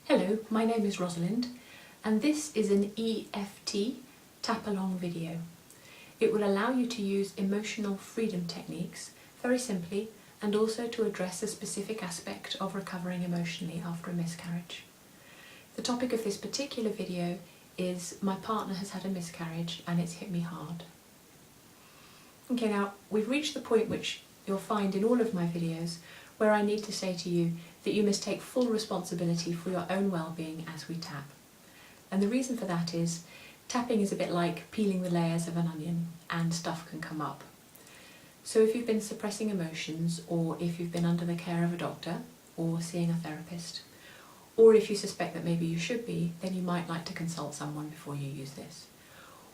Hello, my name is Rosalind and this is an EFT tap along video. It will allow you to use emotional freedom techniques very simply and also to address a specific aspect of recovering emotionally after a miscarriage. The topic of this particular video is my partner has had a miscarriage and it's hit me hard. Okay, now we've reached the point which you'll find in all of my videos where I need to say to you that you must take full responsibility for your own well-being as we tap. And the reason for that is tapping is a bit like peeling the layers of an onion and stuff can come up. So if you've been suppressing emotions, or if you've been under the care of a doctor or seeing a therapist, or if you suspect that maybe you should be, then you might like to consult someone before you use this.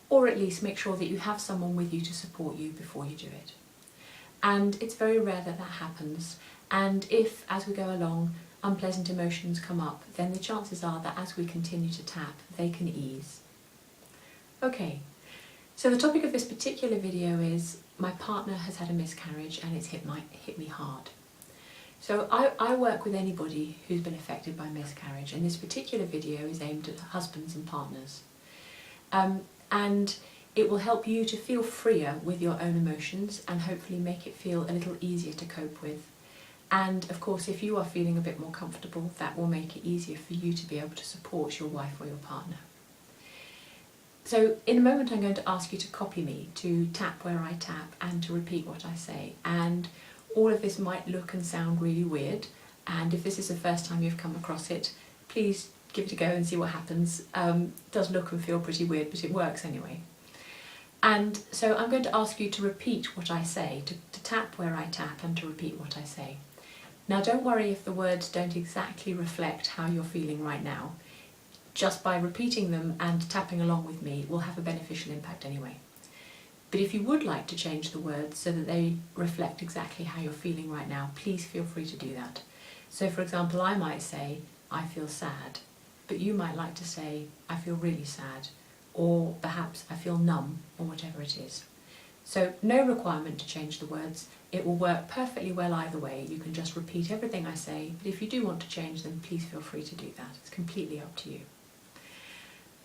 Or at least make sure that you have someone with you to support you before you do it. And it's very rare that that happens, and if, as we go along, unpleasant emotions come up, then the chances are that as we continue to tap, they can ease. Okay, so the topic of this particular video is my partner has had a miscarriage and it's hit me hard. So I work with anybody who's been affected by miscarriage, and this particular video is aimed at husbands and partners. And it will help you to feel freer with your own emotions and hopefully make it feel a little easier to cope with. And of course, if you are feeling a bit more comfortable, that will make it easier for you to be able to support your wife or your partner. So in a moment I'm going to ask you to copy me, to tap where I tap and to repeat what I say. And all of this might look and sound really weird, and if this is the first time you've come across it, please give it a go and see what happens. It does look and feel pretty weird, but it works anyway. And so I'm going to ask you to repeat what I say, to tap where I tap and to repeat what I say. Now don't worry if the words don't exactly reflect how you're feeling right now. Just by repeating them and tapping along with me will have a beneficial impact anyway. But if you would like to change the words so that they reflect exactly how you're feeling right now, please feel free to do that. So for example, I might say, I feel sad, but you might like to say, I feel really sad, or perhaps I feel numb, or whatever it is. So no requirement to change the words. It will work perfectly well either way. You can just repeat everything I say, but if you do want to change them, please feel free to do that. It's completely up to you.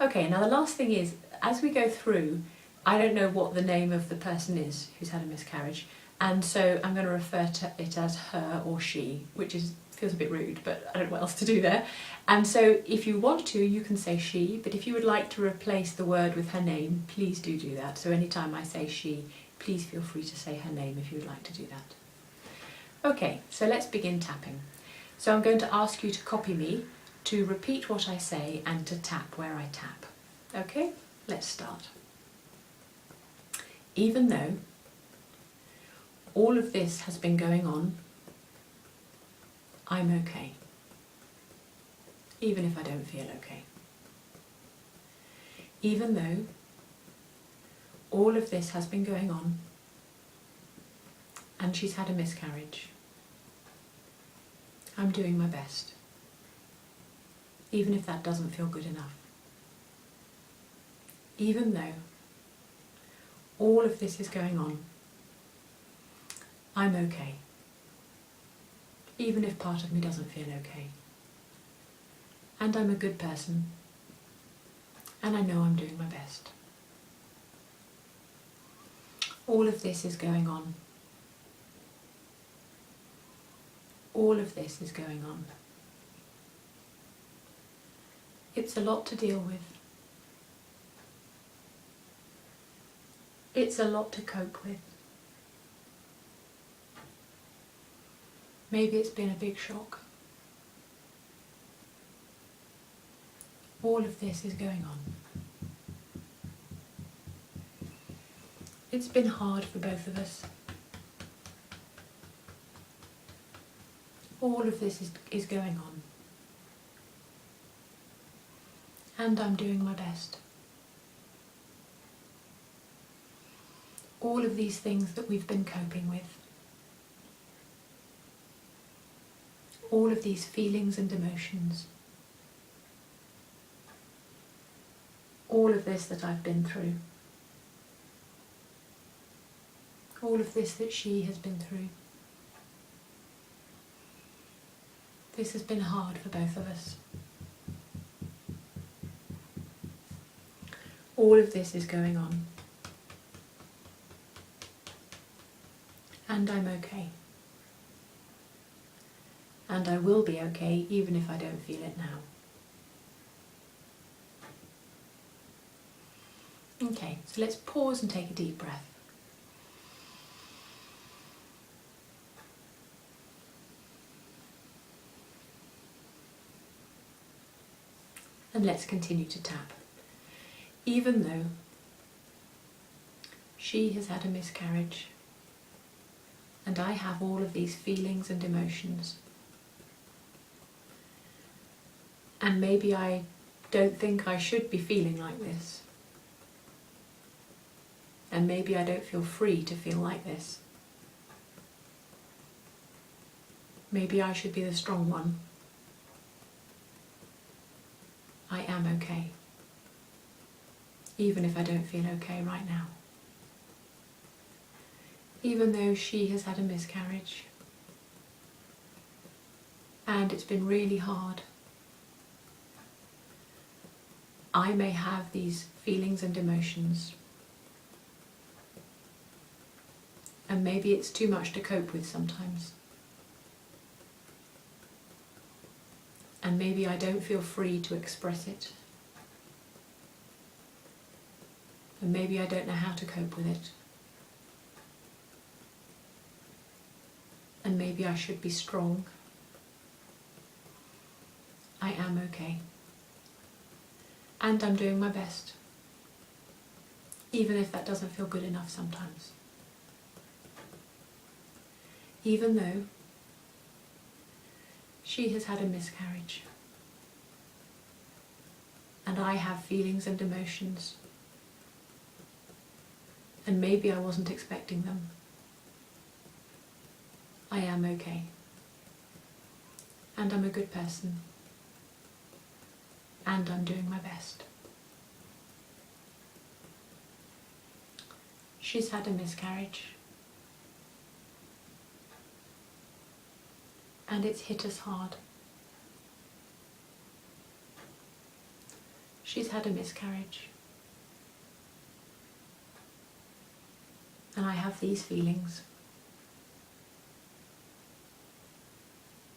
Okay, now the last thing is, as we go through, I don't know what the name of the person is who's had a miscarriage, and so I'm going to refer to it as her or she, which feels a bit rude, but I don't know what else to do there. And so if you want to, you can say she, but if you would like to replace the word with her name, please do that. So anytime I say she, please feel free to say her name if you would like to do that. Okay, so let's begin tapping. So I'm going to ask you to copy me, to repeat what I say and to tap where I tap. Okay, let's start. Even though all of this has been going on, I'm okay. Even if I don't feel okay. Even though all of this has been going on and she's had a miscarriage, I'm doing my best. Even if that doesn't feel good enough. Even though all of this is going on, I'm okay. Even if part of me doesn't feel okay. And I'm a good person. And I know I'm doing my best. All of this is going on. All of this is going on. It's a lot to deal with. It's a lot to cope with. Maybe it's been a big shock. All of this is going on. It's been hard for both of us. All of this is going on. And I'm doing my best. All of these things that we've been coping with. All of these feelings and emotions. All of this that I've been through. All of this that she has been through. This has been hard for both of us. All of this is going on. And I'm okay. And I will be okay even if I don't feel it now. Okay, so let's pause and take a deep breath. And let's continue to tap. Even though she has had a miscarriage and I have all of these feelings and emotions, and maybe I don't think I should be feeling like this, and maybe I don't feel free to feel like this. Maybe I should be the strong one. I am okay, even if I don't feel okay right now. Even though she has had a miscarriage and it's been really hard, I may have these feelings and emotions, and maybe it's too much to cope with sometimes. And maybe I don't feel free to express it. And maybe I don't know how to cope with it. And maybe I should be strong. I am okay. And I'm doing my best, even if that doesn't feel good enough sometimes. Even though she has had a miscarriage and I have feelings and emotions, and maybe I wasn't expecting them, I am okay. And I'm a good person. And I'm doing my best. She's had a miscarriage. And it's hit us hard. She's had a miscarriage. And I have these feelings.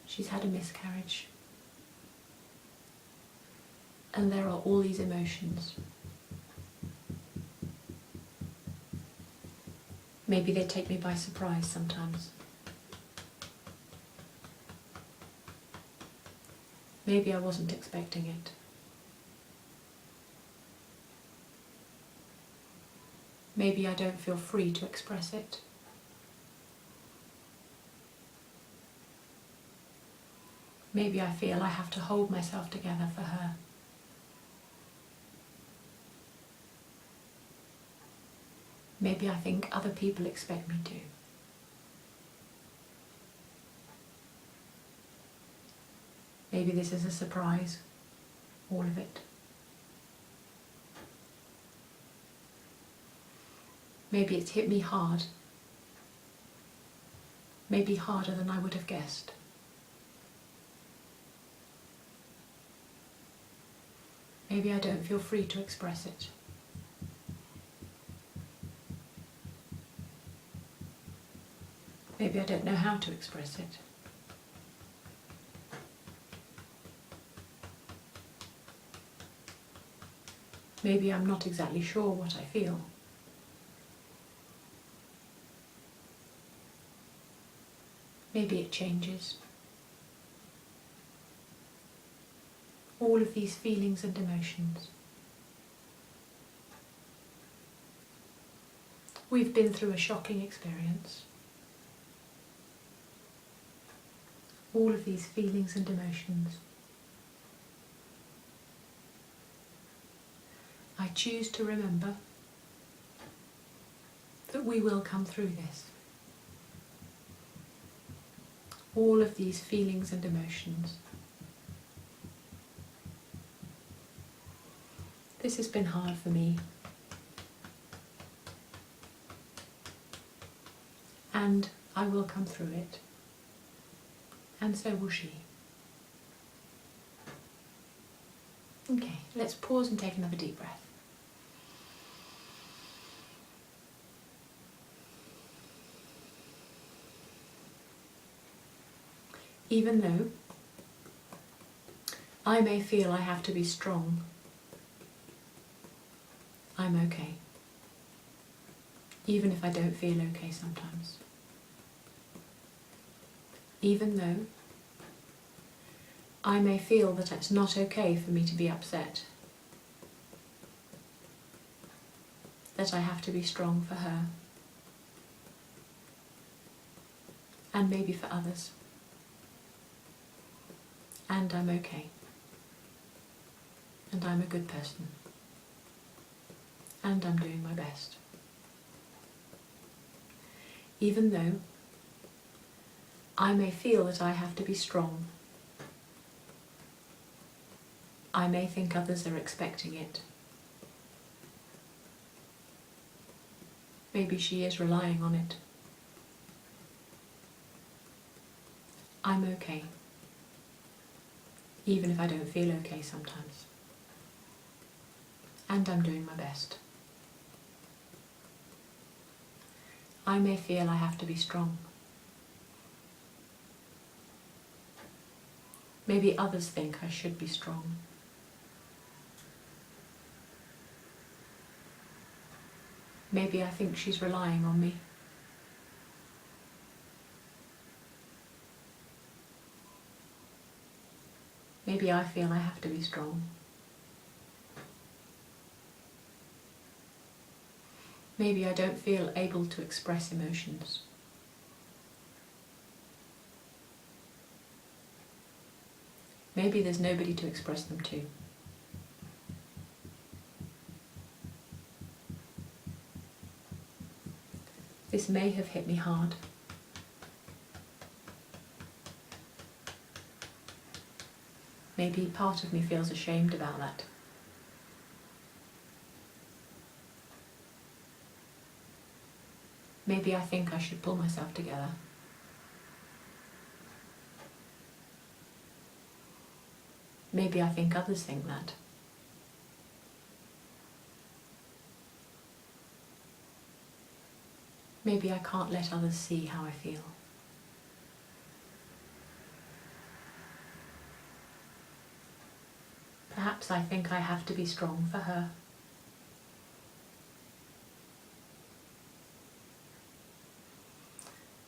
She's had a miscarriage. And there are all these emotions. Maybe they take me by surprise sometimes. Maybe I wasn't expecting it. Maybe I don't feel free to express it. Maybe I feel I have to hold myself together for her. Maybe I think other people expect me to. Maybe this is a surprise, all of it. Maybe it's hit me hard. Maybe harder than I would have guessed. Maybe I don't feel free to express it. Maybe I don't know how to express it. Maybe I'm not exactly sure what I feel. Maybe it changes. All of these feelings and emotions. We've been through a shocking experience. All of these feelings and emotions. I choose to remember that we will come through this. All of these feelings and emotions. This has been hard for me. And I will come through it. And so will she. Okay, let's pause and take another deep breath. Even though I may feel I have to be strong, I'm okay. Even if I don't feel okay sometimes. Even though I may feel that it's not okay for me to be upset, that I have to be strong for her, and maybe for others. And I'm okay. And I'm a good person. And I'm doing my best. Even though I may feel that I have to be strong, I may think others are expecting it. Maybe she is relying on it. I'm okay, even if I don't feel okay sometimes. And I'm doing my best. I may feel I have to be strong. Maybe others think I should be strong. Maybe I think she's relying on me. Maybe I feel I have to be strong. Maybe I don't feel able to express emotions. Maybe there's nobody to express them to. This may have hit me hard. Maybe part of me feels ashamed about that. Maybe I think I should pull myself together. Maybe I think others think that. Maybe I can't let others see how I feel. Perhaps I think I have to be strong for her.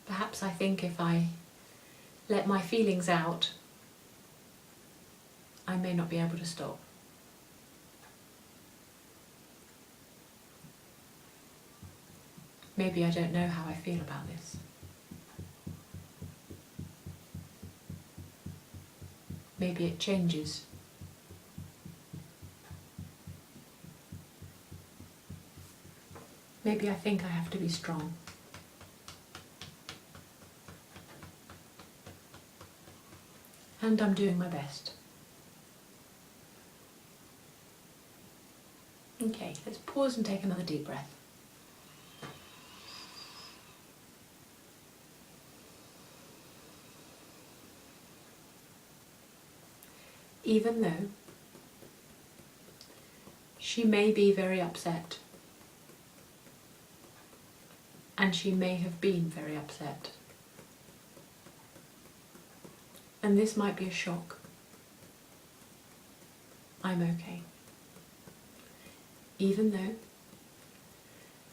Perhaps I think if I let my feelings out, I may not be able to stop. Maybe I don't know how I feel about this. Maybe it changes. Maybe I think I have to be strong. And I'm doing my best. Okay, let's pause and take another deep breath. Even though she may be very upset, and she may have been very upset, and this might be a shock, I'm okay. Even though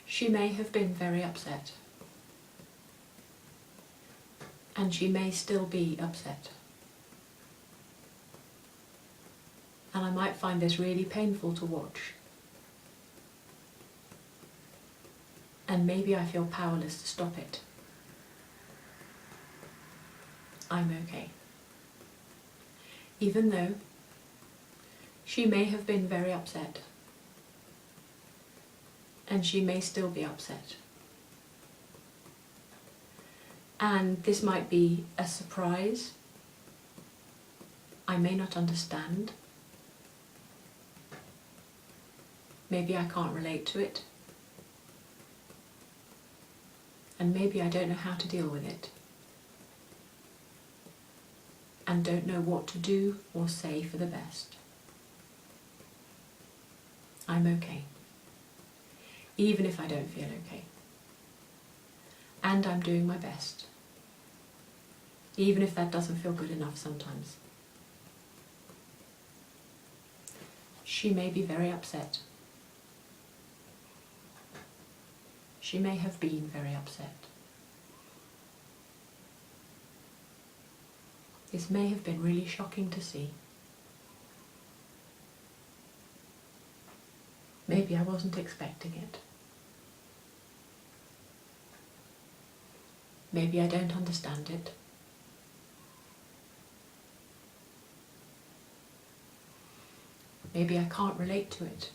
she may have been very upset, and she may still be upset. And I might find this really painful to watch. And maybe I feel powerless to stop it. I'm okay. Even though she may have been very upset, and she may still be upset. And this might be a surprise. I may not understand. Maybe I can't relate to it. And maybe I don't know how to deal with it. And don't know what to do or say for the best. I'm okay. Even if I don't feel okay. And I'm doing my best. even if that doesn't feel good enough sometimes. She may be very upset. She may have been very upset. This may have been really shocking to see. Maybe I wasn't expecting it. Maybe I don't understand it. Maybe I can't relate to it.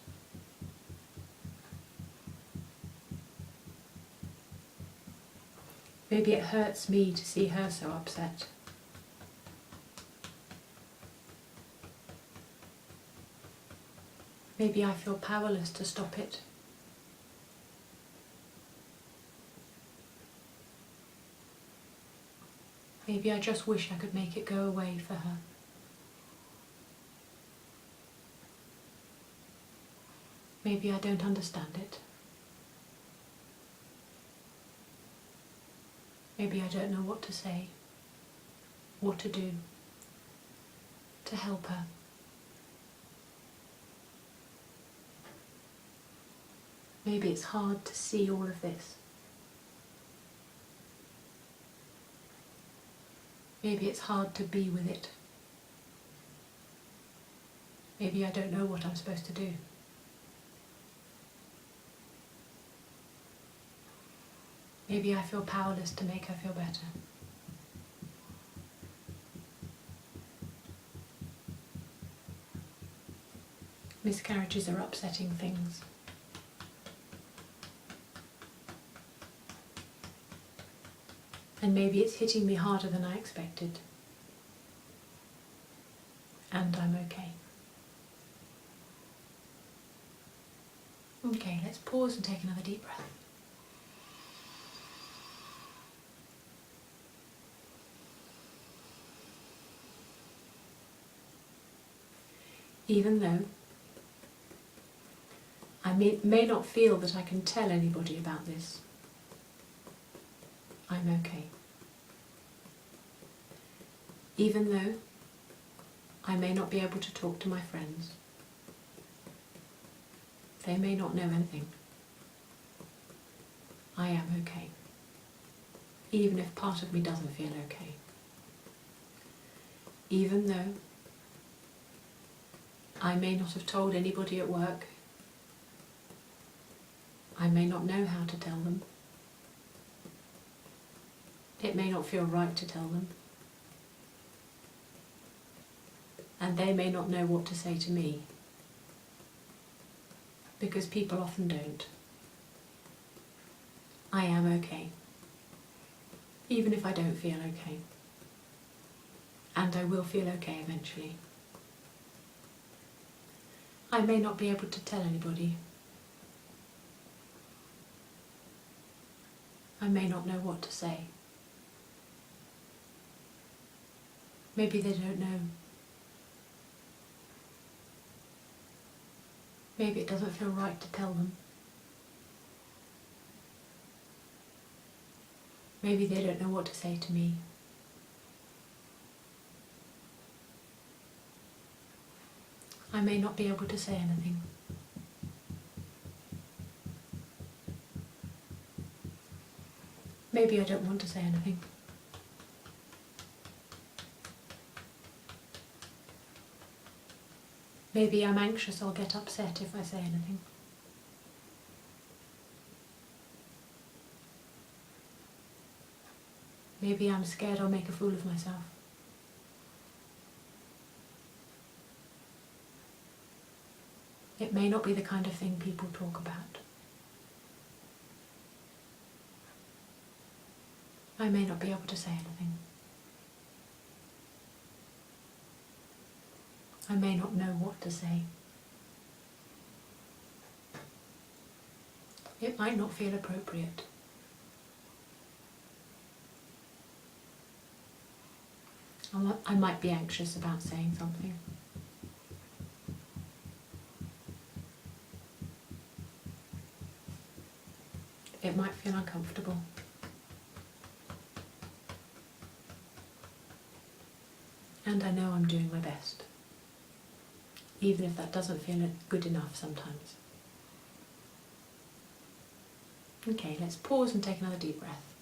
Maybe it hurts me to see her so upset. Maybe I feel powerless to stop it. Maybe I just wish I could make it go away for her. Maybe I don't understand it. Maybe I don't know what to say, what to do, to help her. Maybe it's hard to see all of this. Maybe it's hard to be with it. Maybe I don't know what I'm supposed to do. Maybe I feel powerless to make her feel better. Miscarriages are upsetting things. And maybe it's hitting me harder than I expected. And I'm okay. Okay, let's pause and take another deep breath. Even though I may not feel that I can tell anybody about this, I'm okay. Even though I may not be able to talk to my friends, they may not know anything, I am okay. Even if part of me doesn't feel okay. Even though I may not have told anybody at work, I may not know how to tell them. It may not feel right to tell them. And they may not know what to say to me, because people often don't. I am okay, even if I don't feel okay. And I will feel okay eventually. I may not be able to tell anybody. I may not know what to say. Maybe they don't know. Maybe it doesn't feel right to tell them. Maybe they don't know what to say to me. I may not be able to say anything. Maybe I don't want to say anything. Maybe I'm anxious I'll get upset if I say anything. Maybe I'm scared I'll make a fool of myself. It may not be the kind of thing people talk about. I may not be able to say anything. I may not know what to say. It might not feel appropriate. I might be anxious about saying something. It might feel uncomfortable. And I know I'm doing my best, even if that doesn't feel good enough sometimes. Okay, let's pause and take another deep breath.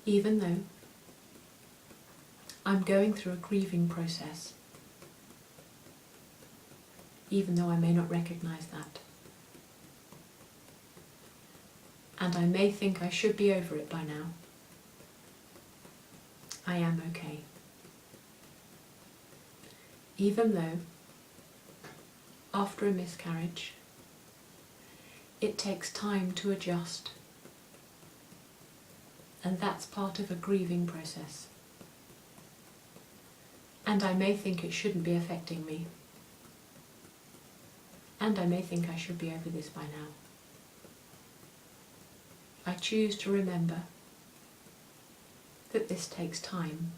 Even though I'm going through a grieving process, even though I may not recognise that, and I may think I should be over it by now, I am okay. Even though, after a miscarriage, it takes time to adjust, and that's part of a grieving process. And I may think it shouldn't be affecting me, and I may think I should be over this by now. I choose to remember that this takes time,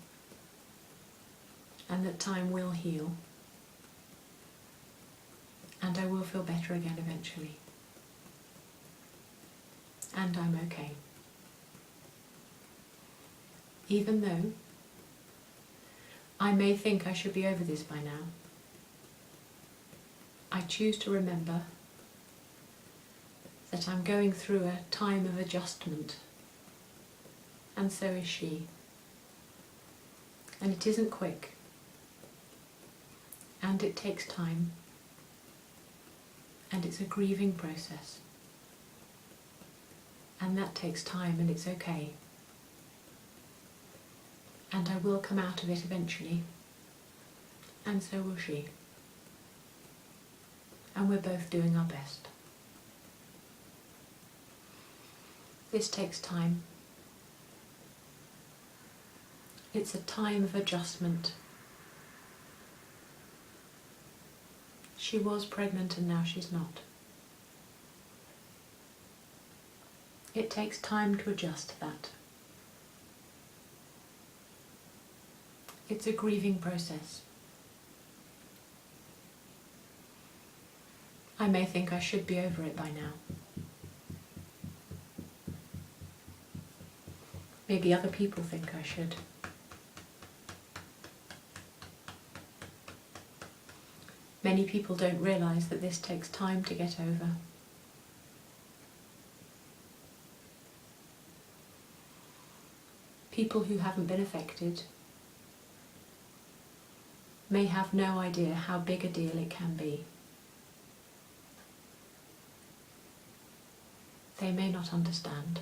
and that time will heal, and I will feel better again eventually. And I'm okay. Even though I may think I should be over this by now, I choose to remember that I'm going through a time of adjustment, and so is she. And it isn't quick, and it takes time, and it's a grieving process, and that takes time, and it's okay. And I will come out of it eventually, and so will she. And we're both doing our best. This takes time. It's a time of adjustment. She was pregnant and now she's not. It takes time to adjust to that. It's a grieving process. I may think I should be over it by now. Maybe other people think I should. Many people don't realise that this takes time to get over. People who haven't been affected may have no idea how big a deal it can be. They may not understand.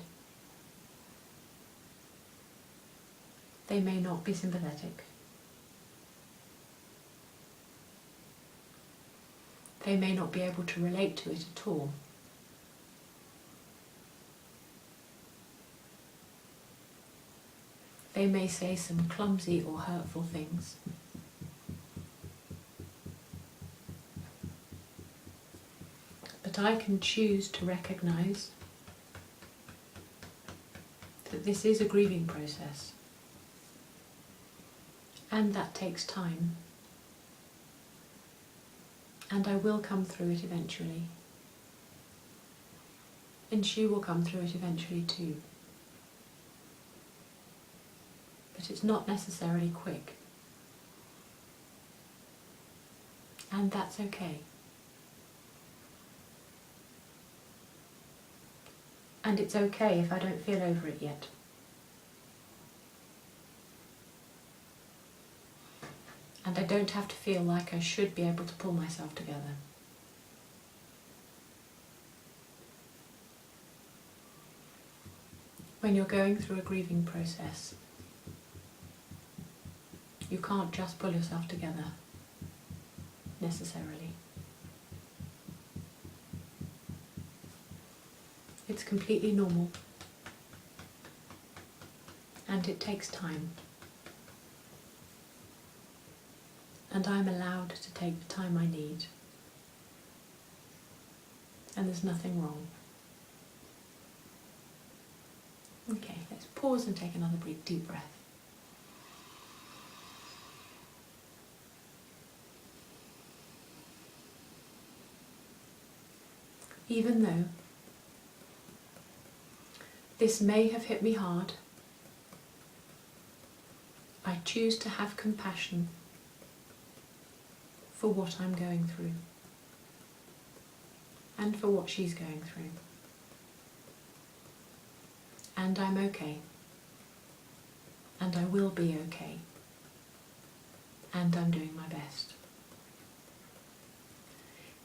They may not be sympathetic. They may not be able to relate to it at all. They may say some clumsy or hurtful things. But I can choose to recognise that this is a grieving process, and that takes time, and I will come through it eventually, and she will come through it eventually too. But it's not necessarily quick, and that's okay. And it's okay if I don't feel over it yet. And I don't have to feel like I should be able to pull myself together. When you're going through a grieving process, you can't just pull yourself together, necessarily. It's completely normal, and it takes time. And I'm allowed to take the time I need, and there's nothing wrong. Okay, let's pause and take another deep breath. Even though This may have hit me hard. I choose to have compassion for what I'm going through and for what she's going through. And I'm okay. And I will be okay. And I'm doing my best.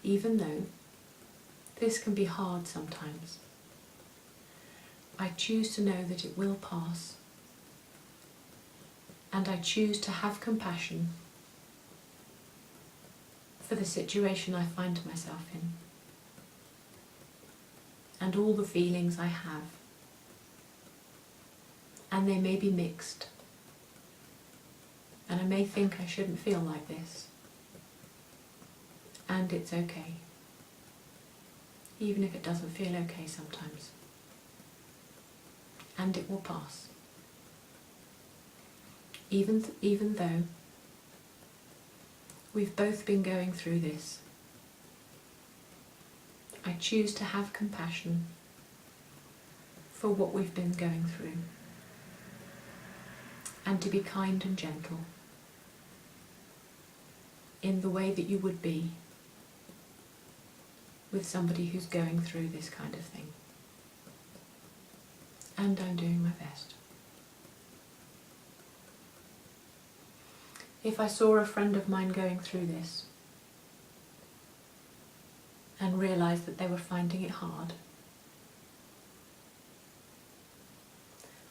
Even though this can be hard sometimes, I choose to know that it will pass, and I choose to have compassion for the situation I find myself in, and all the feelings I have. And they may be mixed, and I may think I shouldn't feel like this, and it's okay, even if it doesn't feel okay sometimes, and it will pass. Even though we've both been going through this, I choose to have compassion for what we've been going through, and to be kind and gentle in the way that you would be with somebody who's going through this kind of thing. And I'm doing my best. If I saw a friend of mine going through this and realised that they were finding it hard,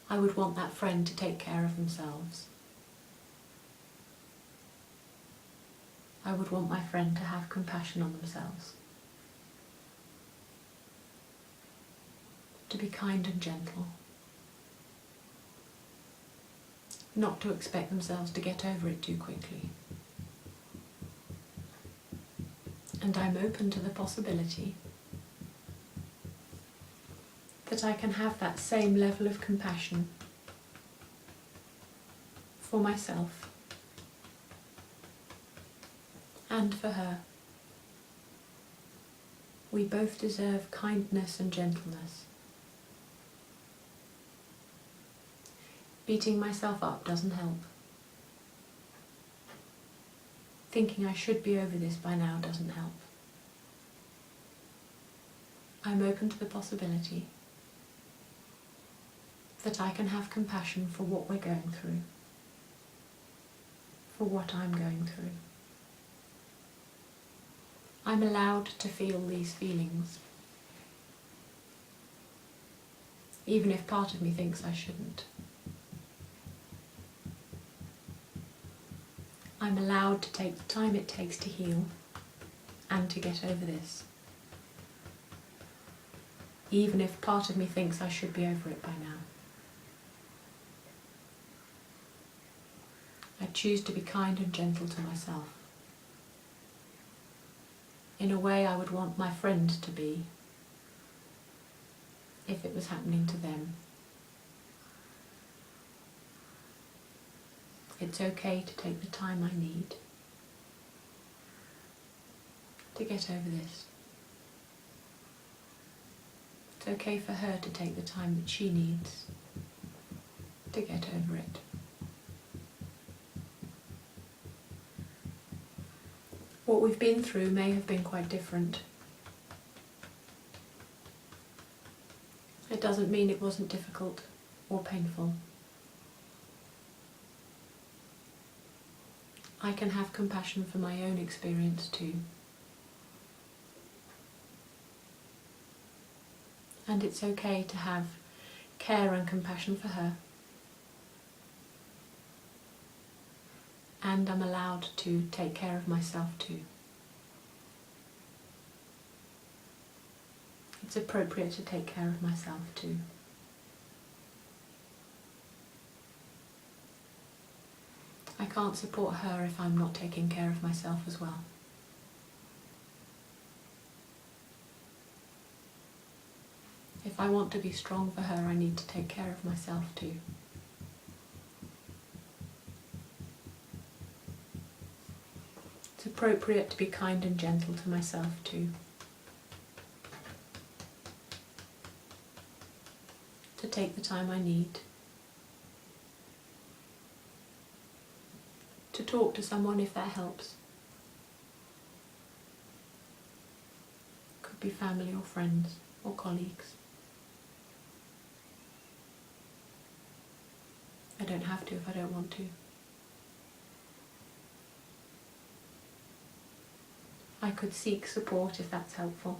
I would want that friend to take care of themselves. I would want my friend to have compassion on themselves, to be kind and gentle, not to expect themselves to get over it too quickly. And I'm open to the possibility that I can have that same level of compassion for myself and for her. We both deserve kindness and gentleness. Beating myself up doesn't help. Thinking I should be over this by now doesn't help. I'm open to the possibility that I can have compassion for what we're going through, for what I'm going through. I'm allowed to feel these feelings, even if part of me thinks I shouldn't. I'm allowed to take the time it takes to heal and to get over this, even if part of me thinks I should be over it by now. I choose to be kind and gentle to myself, in a way I would want my friend to be if it was happening to them. It's okay to take the time I need to get over this. It's okay for her to take the time that she needs to get over it. What we've been through may have been quite different. It doesn't mean it wasn't difficult or painful. I can have compassion for my own experience too. And it's okay to have care and compassion for her. And I'm allowed to take care of myself too. It's appropriate to take care of myself too. I can't support her if I'm not taking care of myself as well. If I want to be strong for her, I need to take care of myself too. It's appropriate to be kind and gentle to myself too. to take the time I need to talk to someone if that helps. Could be family or friends or colleagues. I don't have to if I don't want to. I could seek support if that's helpful.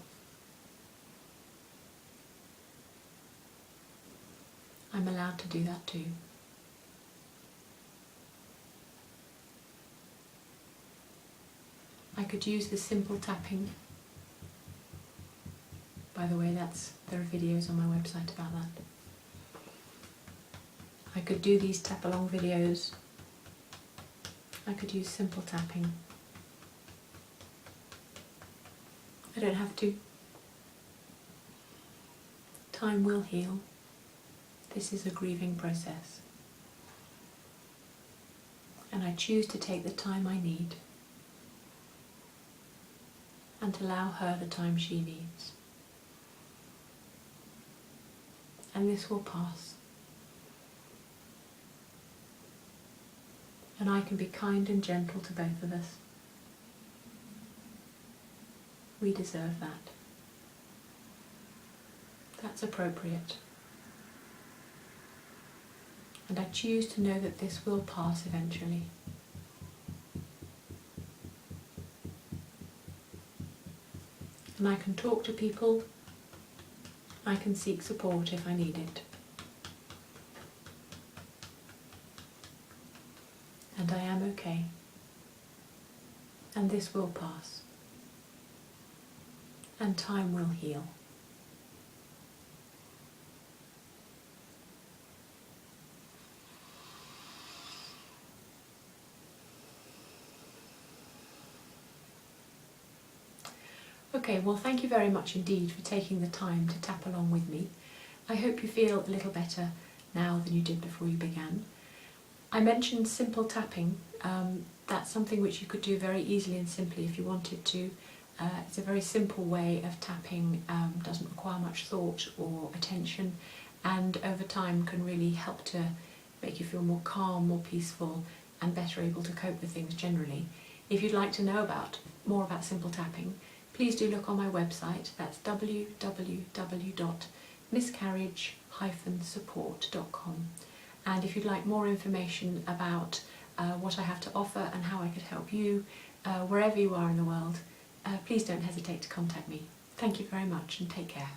I'm allowed to do that too. I could use the simple tapping. By the way, there are videos on my website about that. I could do these tap-along videos. I could use simple tapping. I don't have to. Time will heal. This is a grieving process. And I choose to take the time I need and to allow her the time she needs. And this will pass. And I can be kind and gentle to both of us. We deserve that. That's appropriate. And I choose to know that this will pass eventually. And I can talk to people. I can seek support if I need it. And I am okay. And this will pass. And time will heal. Okay, well, thank you very much indeed for taking the time to tap along with me. I hope you feel a little better now than you did before you began. I mentioned simple tapping. That's something which you could do very easily and simply if you wanted to. It's a very simple way of tapping, doesn't require much thought or attention, and over time can really help to make you feel more calm, more peaceful, and better able to cope with things generally. If you'd like to know more about simple tapping, please do look on my website. That's www.miscarriage-support.com. And if you'd like more information about what I have to offer and how I could help you, wherever you are in the world, please don't hesitate to contact me. Thank you very much and take care.